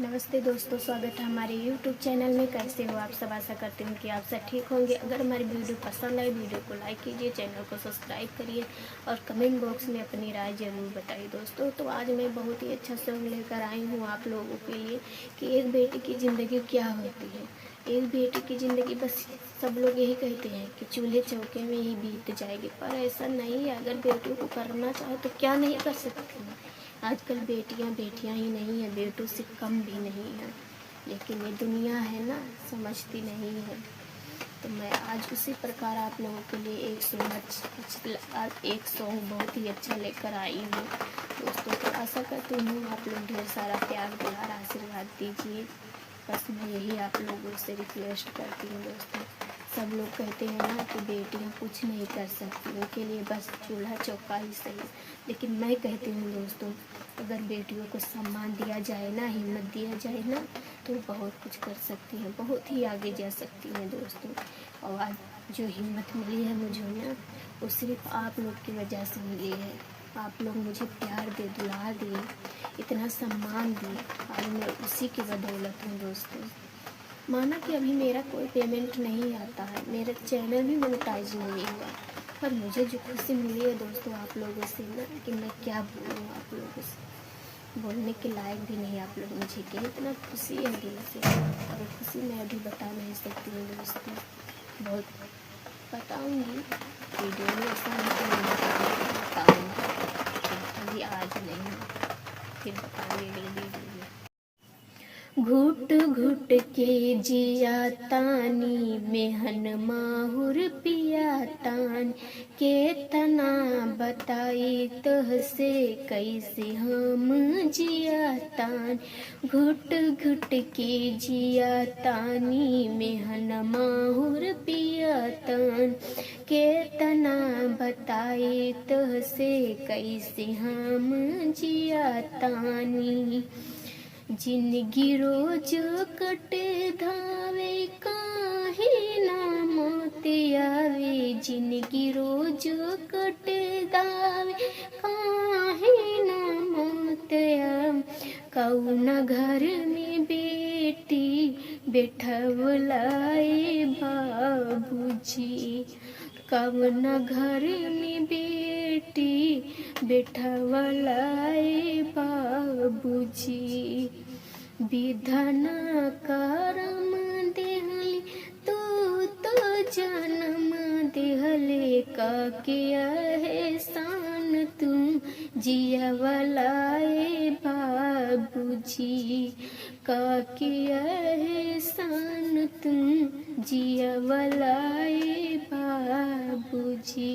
नमस्ते दोस्तों, स्वागत है हमारे YouTube चैनल में। कैसे हो आप सब? आशा करती हूँ कि आप सब ठीक होंगे। अगर हमारी वीडियो पसंद आए, वीडियो को लाइक कीजिए, चैनल को सब्सक्राइब करिए और कमेंट बॉक्स में अपनी राय ज़रूर बताइए दोस्तों। तो आज मैं बहुत ही अच्छा सॉन्ग लेकर आई हूँ आप लोगों के लिए कि एक बेटी की ज़िंदगी क्या होती है। एक बेटी की ज़िंदगी बस सब लोग यही कहते हैं कि चूल्हे चौके में ही बीत जाएगी, पर ऐसा नहीं है। अगर बेटियों को करना चाहो तो क्या नहीं कर सकती हैं। आजकल बेटियां बेटियां ही नहीं है, बेटों से कम भी नहीं है, लेकिन ये दुनिया है ना, समझती नहीं है। तो मैं आज उसी प्रकार आप लोगों के लिए एक सॉन्ग बहुत ही अच्छा लेकर आई हूँ दोस्तों। तो आशा करती हूँ आप लोग ढेर सारा प्यार दुलार आशीर्वाद दीजिए। बस मैं यही आप लोगों से रिक्वेस्ट करती हूँ दोस्तों। सब लोग कहते हैं ना कि बेटियाँ कुछ नहीं कर सकती, उनके लिए बस चूल्हा चौका ही सही। लेकिन मैं कहती हूँ दोस्तों, अगर बेटियों को सम्मान दिया जाए ना, हिम्मत दिया जाए ना, तो बहुत कुछ कर सकती हैं, बहुत ही आगे जा सकती हैं दोस्तों। और आज जो हिम्मत मिली है मुझे ना, वो सिर्फ आप लोग की वजह से मिली है। आप लोग मुझे प्यार दे, दुलार दिए, इतना सम्मान दिए, आज मैं उसी की बदौलत हूँ दोस्तों। माना कि अभी मेरा कोई पेमेंट नहीं आता है, मेरा चैनल भी मोनेटाइज नहीं हुआ, पर मुझे जो खुशी मिली है दोस्तों आप लोगों से ना, कि मैं क्या बोलूँ आप लोगों से, बोलने के लायक भी नहीं आप लोग मुझे, कि इतना खुशी है दिल से। और खुशी मैं अभी बता नहीं सकती हूँ दोस्तों, बहुत बताऊँगी वीडियो में, ऐसा नहीं बताऊँगी, अभी आज नहीं, फिर बताऊँगी अगले वीडियो में। घुट घुट के जिया तानी मेहन माहुर पिया तान, के तना बताई तह से कैसे हम जिया तान। घुट घुट के जिया तानी मेहन माहुर पिया तान, के तना बताई तह से कैसे हम जिया तानी। जिंदगी रोज कटे धावे काहे ना मौत आवे, जिंदगी रोज कटे धावे काहे ना मौत आवे। कौना घर में बेटी बैठवलाए बाबूजी, कौना घर में बेटी बैठवलाए बाबूजी। विधना करम देहली तू तो जन्म देहले, का किया है शान तुम जियावलाए बाबूजी, का किया है शान तुम जियावलाए बाबूजी।